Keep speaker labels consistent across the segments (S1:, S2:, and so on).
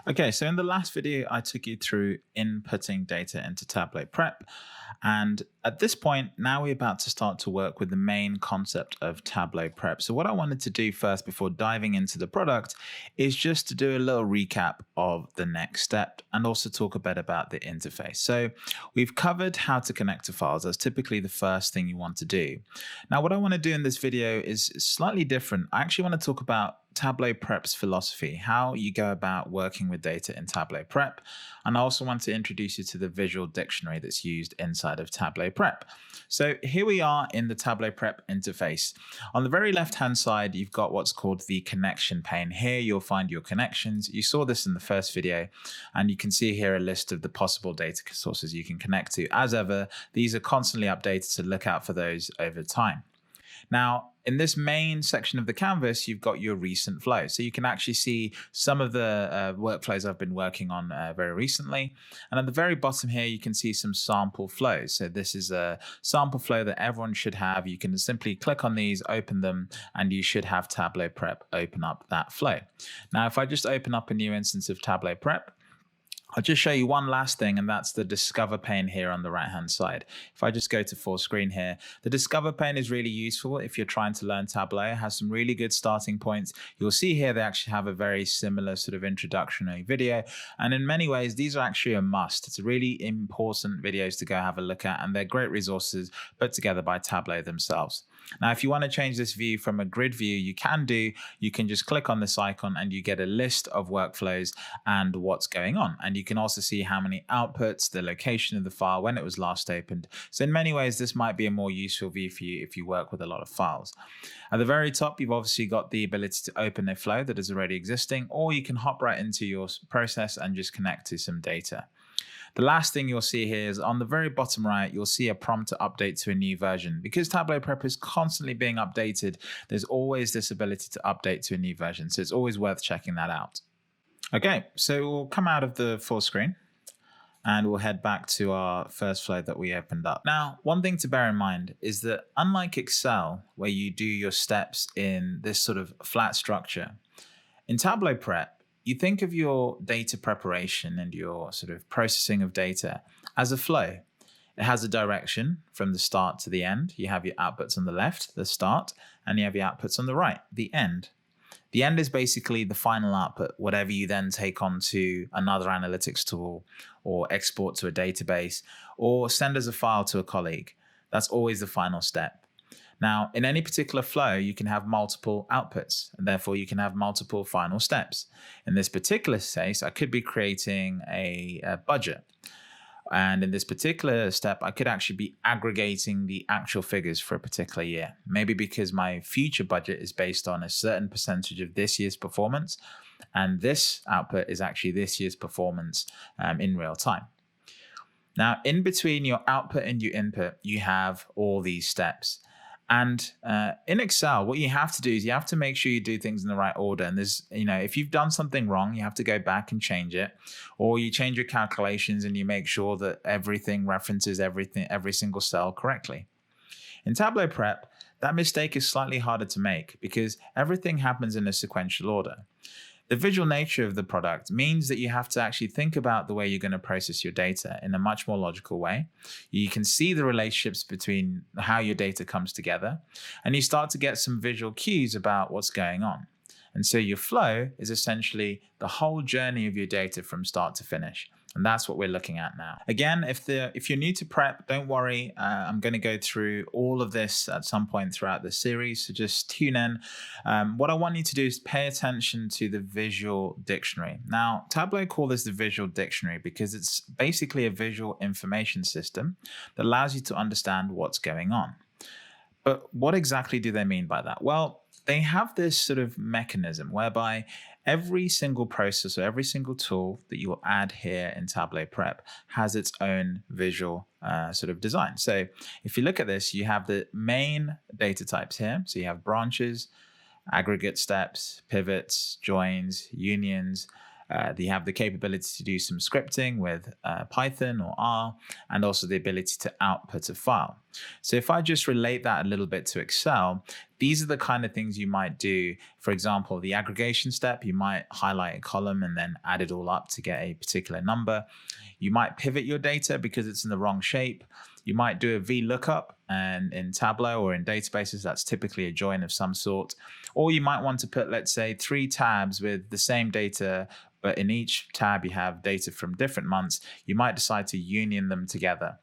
S1: Okay, so in the last video, I took you through inputting data into Tableau Prep. And at this point, now we're about to start to work with the main concept of Tableau Prep. So what I wanted to do first before diving into the product is just to do a little recap of the next step and also talk a bit about the interface. So we've covered how to connect to files. That's typically the first thing you want to do. Now, what I want to do in this video is slightly different. I actually want to talk about Tableau Prep's philosophy, how you go about working with data in Tableau Prep. And I also want to introduce you to the visual dictionary that's used inside of Tableau Prep. So here we are in the Tableau Prep interface. On the very left-hand side, you've got what's called the connection pane. Here you'll find your connections. You saw this in the first video, and you can see here a list of the possible data sources you can connect to. As ever, these are constantly updated, so look out for those over time. Now, in this main section of the canvas, you've got your recent flow. So you can actually see some of the workflows I've been working on very recently. And at the very bottom here, you can see some sample flows. So this is a sample flow that everyone should have. You can simply click on these, open them, and you should have Tableau Prep open up that flow. Now, if I just open up a new instance of Tableau Prep, I'll just show you one last thing, and that's the Discover pane here on the right-hand side. If I just go to full screen here, the Discover pane is really useful if you're trying to learn Tableau. It has some really good starting points. You'll see here they actually have a very similar sort of introductory video, and in many ways, these are actually a must. It's really important videos to go have a look at, and they're great resources put together by Tableau themselves. Now, if you want to change this view from a grid view, you can just click on this icon and you get a list of workflows and what's going on. And you can also see how many outputs, the location of the file, when it was last opened. So in many ways, this might be a more useful view for you if you work with a lot of files. At the very top, you've obviously got the ability to open a flow that is already existing, or you can hop right into your process and just connect to some data. The last thing you'll see here is on the very bottom right, you'll see a prompt to update to a new version. Because Tableau Prep is constantly being updated, there's always this ability to update to a new version. So it's always worth checking that out. Okay, so we'll come out of the full screen and we'll head back to our first flow that we opened up. Now, one thing to bear in mind is that unlike Excel, where you do your steps in this sort of flat structure, in Tableau Prep, you think of your data preparation and your sort of processing of data as a flow. It has a direction from the start to the end. You have your outputs on the left, the start, and you have your outputs on the right, the end. The end is basically the final output, whatever you then take on to another analytics tool or export to a database or send as a file to a colleague. That's always the final step. Now, in any particular flow, you can have multiple outputs, and therefore you can have multiple final steps. In this particular case, I could be creating a budget. And in this particular step, I could actually be aggregating the actual figures for a particular year. Maybe because my future budget is based on a certain percentage of this year's performance, and this output is actually this year's performance in real time. Now, in between your output and your input, you have all these steps. And in Excel, what you have to do is you have to make sure you do things in the right order. And there's, if you've done something wrong, you have to go back and change it, or you change your calculations and you make sure that everything references every single cell correctly. In Tableau Prep, that mistake is slightly harder to make because everything happens in a sequential order. The visual nature of the product means that you have to actually think about the way you're going to process your data in a much more logical way. You can see the relationships between how your data comes together, and you start to get some visual cues about what's going on. And so your flow is essentially the whole journey of your data from start to finish. And that's what we're looking at now. Again, if you're new to prep, don't worry. I'm going to go through all of this at some point throughout the series, so just tune in. What I want you to do is pay attention to the visual dictionary. Now, Tableau call this the visual dictionary because it's basically a visual information system that allows you to understand what's going on. But what exactly do they mean by that? Well, they have this sort of mechanism whereby every single process or every single tool that you will add here in Tableau Prep has its own visual sort of design. So if you look at this, you have the main data types here. So you have branches, aggregate steps, pivots, joins, unions. They have the capability to do some scripting with Python or R, and also the ability to output a file. So if I just relate that a little bit to Excel, These are the kind of things you might do. For example, the aggregation step, you might highlight a column and then add it all up to get a particular number. You might pivot your data because it's in the wrong shape. You might do a VLOOKUP, and in Tableau or in databases, that's typically a join of some sort. Or you might want to put, let's say, 3 tabs with the same data, but in each tab you have data from different months. You might decide to union them together.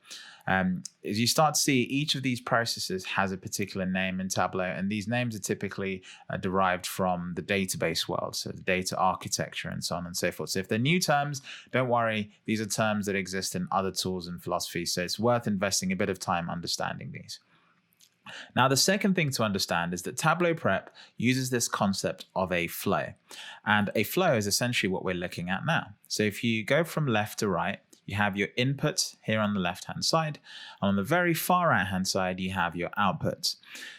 S1: As you start to see, each of these processes has a particular name in Tableau, and these names are typically derived from the database world, so the data architecture and so on and so forth. So if they're new terms, don't worry, these are terms that exist in other tools and philosophies, so it's worth investing a bit of time understanding these. Now, the second thing to understand is that Tableau Prep uses this concept of a flow, and a flow is essentially what we're looking at now. So if you go from left to right, you have your inputs here on the left-hand side, and on the very far right-hand side, you have your outputs.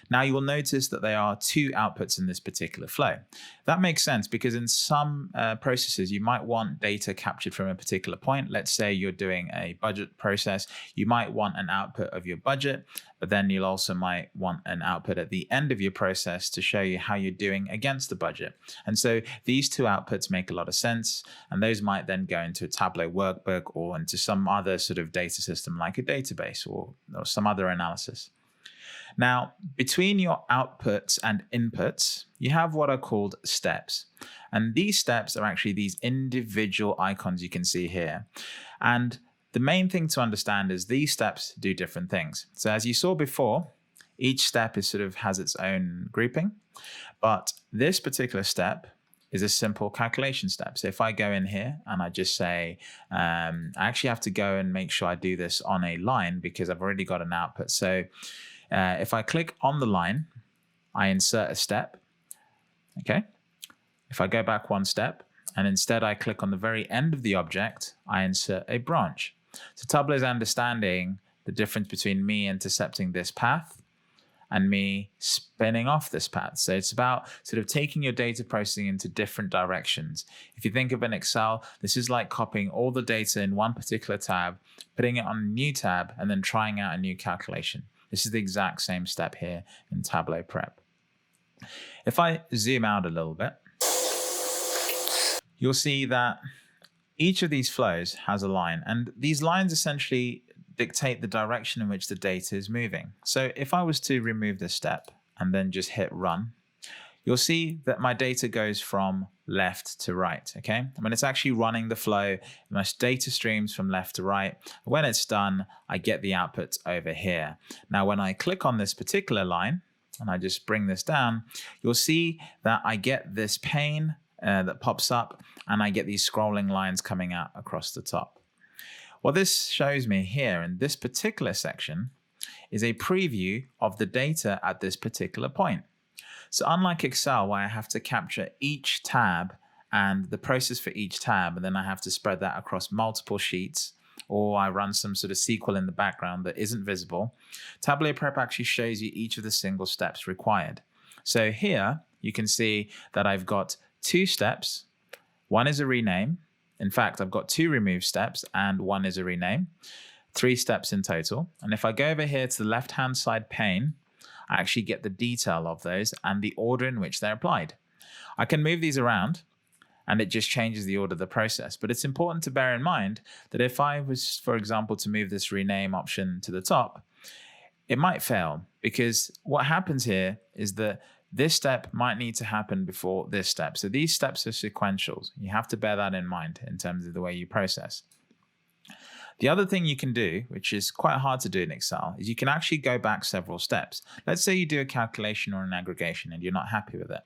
S1: Now, you will notice that there are 2 outputs in this particular flow. That makes sense because in some processes, you might want data captured from a particular point. Let's say you're doing a budget process. You might want an output of your budget, but then you'll also might want an output at the end of your process to show you how you're doing against the budget. And so these 2 outputs make a lot of sense, and those might then go into a Tableau workbook or into some other sort of data system like a database or some other analysis. Now, between your outputs and inputs, you have what are called steps. And these steps are actually these individual icons you can see here. And the main thing to understand is these steps do different things. So as you saw before, each step is sort of has its own grouping, but this particular step is a simple calculation step. So if I go in here and I just say, I actually have to go and make sure I do this on a line because I've already got an output. So if I click on the line, I insert a step, okay? If I go back 1 step, and instead I click on the very end of the object, I insert a branch. So Tableau is understanding the difference between me intercepting this path and me spinning off this path. So it's about sort of taking your data processing into different directions. If you think of an Excel, this is like copying all the data in one particular tab, putting it on a new tab, and then trying out a new calculation. This is the exact same step here in Tableau Prep. If I zoom out a little bit, you'll see that each of these flows has a line, and these lines essentially dictate the direction in which the data is moving. So if I was to remove this step and then just hit run, you'll see that my data goes from left to right, okay? When it's actually running the flow, my data streams from left to right. When it's done, I get the outputs over here. Now, when I click on this particular line, and I just bring this down, you'll see that I get this pane that pops up, and I get these scrolling lines coming out across the top. What this shows me here in this particular section is a preview of the data at this particular point. So unlike Excel, where I have to capture each tab and the process for each tab, and then I have to spread that across multiple sheets, or I run some sort of SQL in the background that isn't visible, Tableau Prep actually shows you each of the single steps required. So here you can see that I've got 2 steps. One is a rename. In fact, I've got 2 remove steps and 1 is a rename. 3 steps in total. And if I go over here to the left-hand side pane, I actually get the detail of those and the order in which they're applied. I can move these around and it just changes the order of the process. But it's important to bear in mind that if I was, for example, to move this rename option to the top, it might fail because what happens here is that this step might need to happen before this step. So these steps are sequentials. You have to bear that in mind in terms of the way you process. The other thing you can do, which is quite hard to do in Excel, is you can actually go back several steps. Let's say you do a calculation or an aggregation and you're not happy with it.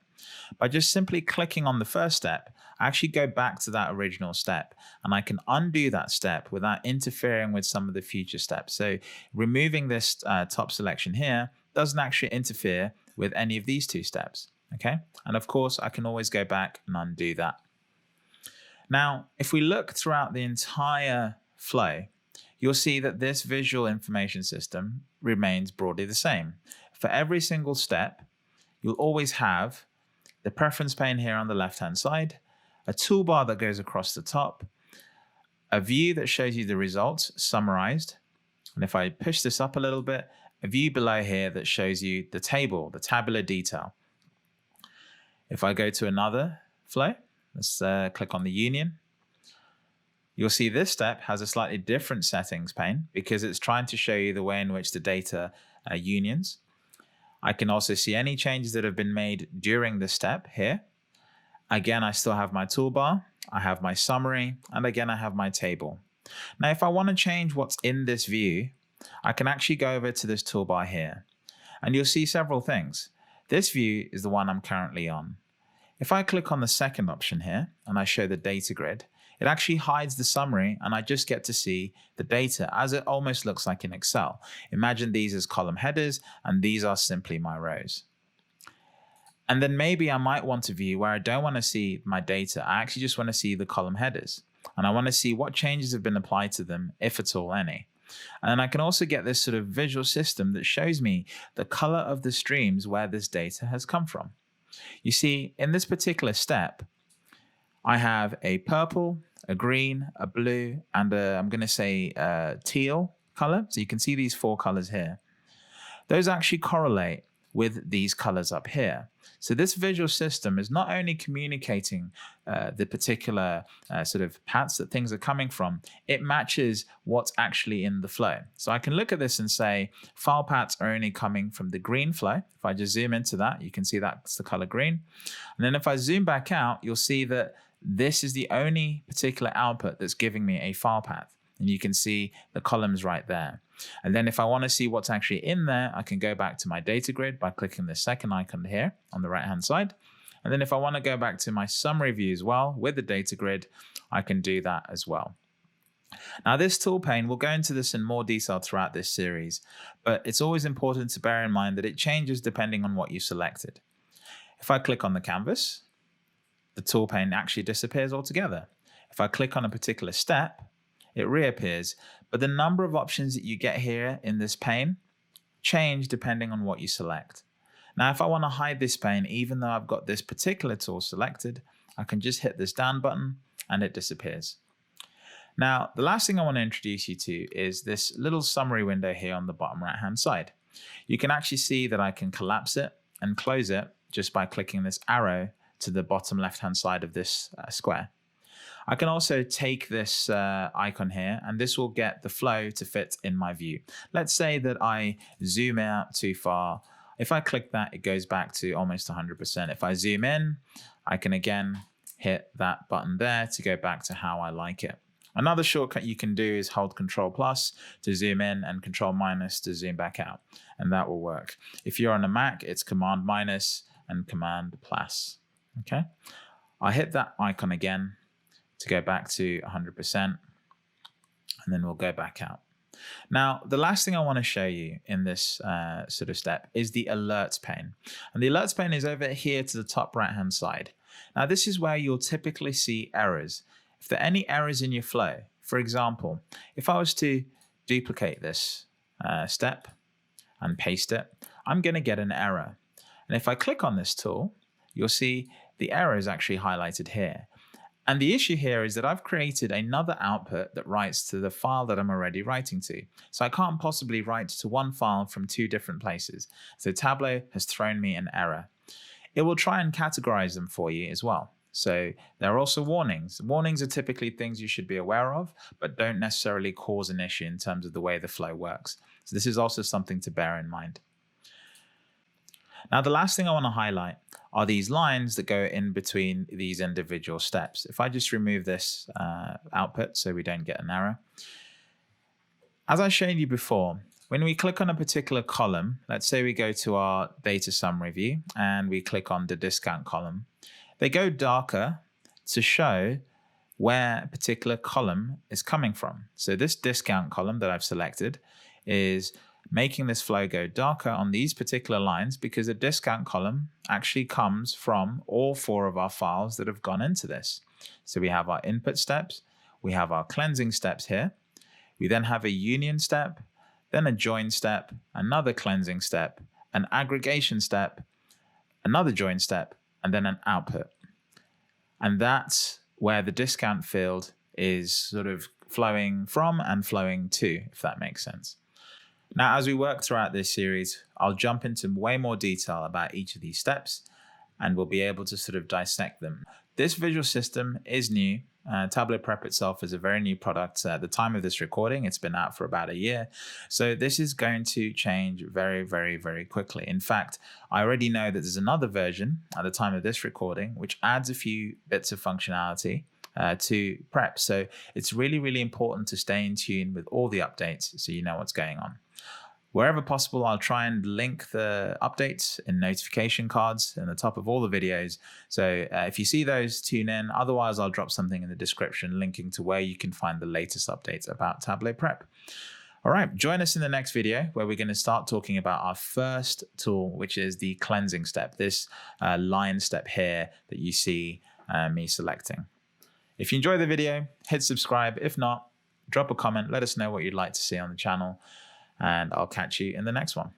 S1: By just simply clicking on the first step, I actually go back to that original step and I can undo that step without interfering with some of the future steps. So removing this top selection here doesn't actually interfere with any of these 2 steps, okay? And of course, I can always go back and undo that. Now, if we look throughout the entire flow, you'll see that this visual information system remains broadly the same. For every single step, you'll always have the preference pane here on the left-hand side, a toolbar that goes across the top, a view that shows you the results summarized, and if I push this up a little bit, a view below here that shows you the table, the tabular detail. If I go to another flow, let's click on the union. You'll see this step has a slightly different settings pane because it's trying to show you the way in which the data unions. I can also see any changes that have been made during this step here. Again, I still have my toolbar, I have my summary, and again, I have my table. Now, if I want to change what's in this view, I can actually go over to this toolbar here, and you'll see several things. This view is the one I'm currently on. If I click on the second option here, and I show the data grid, it actually hides the summary, and I just get to see the data as it almost looks like in Excel. Imagine these as column headers, and these are simply my rows. And then maybe I might want a view where I don't want to see my data. I actually just want to see the column headers. And I want to see what changes have been applied to them, if at all any. And I can also get this sort of visual system that shows me the color of the streams where this data has come from. You see, in this particular step, I have a purple, a green, a blue, and I'm going to say teal color. So you can see these 4 colors here. Those actually correlate with these colors up here. So this visual system is not only communicating the particular sort of paths that things are coming from, it matches what's actually in the flow. So I can look at this and say file paths are only coming from the green flow. If I just zoom into that, you can see that's the color green. And then if I zoom back out, you'll see that this is the only particular output that's giving me a file path. And you can see the columns right there. And then if I want to see what's actually in there, I can go back to my data grid by clicking the second icon here on the right-hand side. And then if I want to go back to my summary view as well with the data grid, I can do that as well. Now this tool pane, we'll go into this in more detail throughout this series, but it's always important to bear in mind that it changes depending on what you selected. If I click on the canvas, the tool pane actually disappears altogether. If I click on a particular step, it reappears, but the number of options that you get here in this pane change depending on what you select. Now, if I want to hide this pane, even though I've got this particular tool selected, I can just hit this down button and it disappears. Now, the last thing I want to introduce you to is this little summary window here on the bottom right-hand side. You can actually see that I can collapse it and close it just by clicking this arrow to the bottom left-hand side of this square. I can also take this icon here, and this will get the flow to fit in my view. Let's say that I zoom out too far. If I click that, it goes back to almost 100%. If I zoom in, I can again hit that button there to go back to how I like it. Another shortcut you can do is hold Control+ to zoom in and Control- to zoom back out, and that will work. If you're on a Mac, it's Command- and Command+. Okay, I hit that icon again to go back to 100%, and then we'll go back out. Now, the last thing I want to show you in this sort of step is the alerts pane. And the alerts pane is over here to the top right-hand side. Now, this is where you'll typically see errors. If there are any errors in your flow, for example, if I was to duplicate this step and paste it, I'm going to get an error. And if I click on this tool, you'll see the error is actually highlighted here. And the issue here is that I've created another output that writes to the file that I'm already writing to. So I can't possibly write to one file from 2 different places. So Tableau has thrown me an error. It will try and categorize them for you as well. So there are also warnings. Warnings are typically things you should be aware of, but don't necessarily cause an issue in terms of the way the flow works. So this is also something to bear in mind. Now, the last thing I want to highlight are these lines that go in between these individual steps. If I just remove this output so we don't get an error. As I showed you before, when we click on a particular column, let's say we go to our data summary view and we click on the discount column, they go darker to show where a particular column is coming from. So this discount column that I've selected is making this flow go darker on these particular lines because the discount column actually comes from all 4 of our files that have gone into this. So we have our input steps, we have our cleansing steps here, we then have a union step, then a join step, another cleansing step, an aggregation step, another join step, and then an output. And that's where the discount field is sort of flowing from and flowing to, if that makes sense. Now, as we work throughout this series, I'll jump into way more detail about each of these steps, and we'll be able to sort of dissect them. This visual system is new. Tableau Prep itself is a very new product. At the time of this recording, it's been out for about a year. So this is going to change very, very, very quickly. In fact, I already know that there's another version at the time of this recording, which adds a few bits of functionality to Prep. So it's really, really important to stay in tune with all the updates so you know what's going on. Wherever possible, I'll try and link the updates in notification cards in the top of all the videos. So if you see those, tune in. Otherwise, I'll drop something in the description linking to where you can find the latest updates about Tableau Prep. All right, join us in the next video where we're going to start talking about our first tool, which is the cleansing step, this line step here that you see me selecting. If you enjoy the video, hit subscribe. If not, drop a comment. Let us know what you'd like to see on the channel. And I'll catch you in the next one.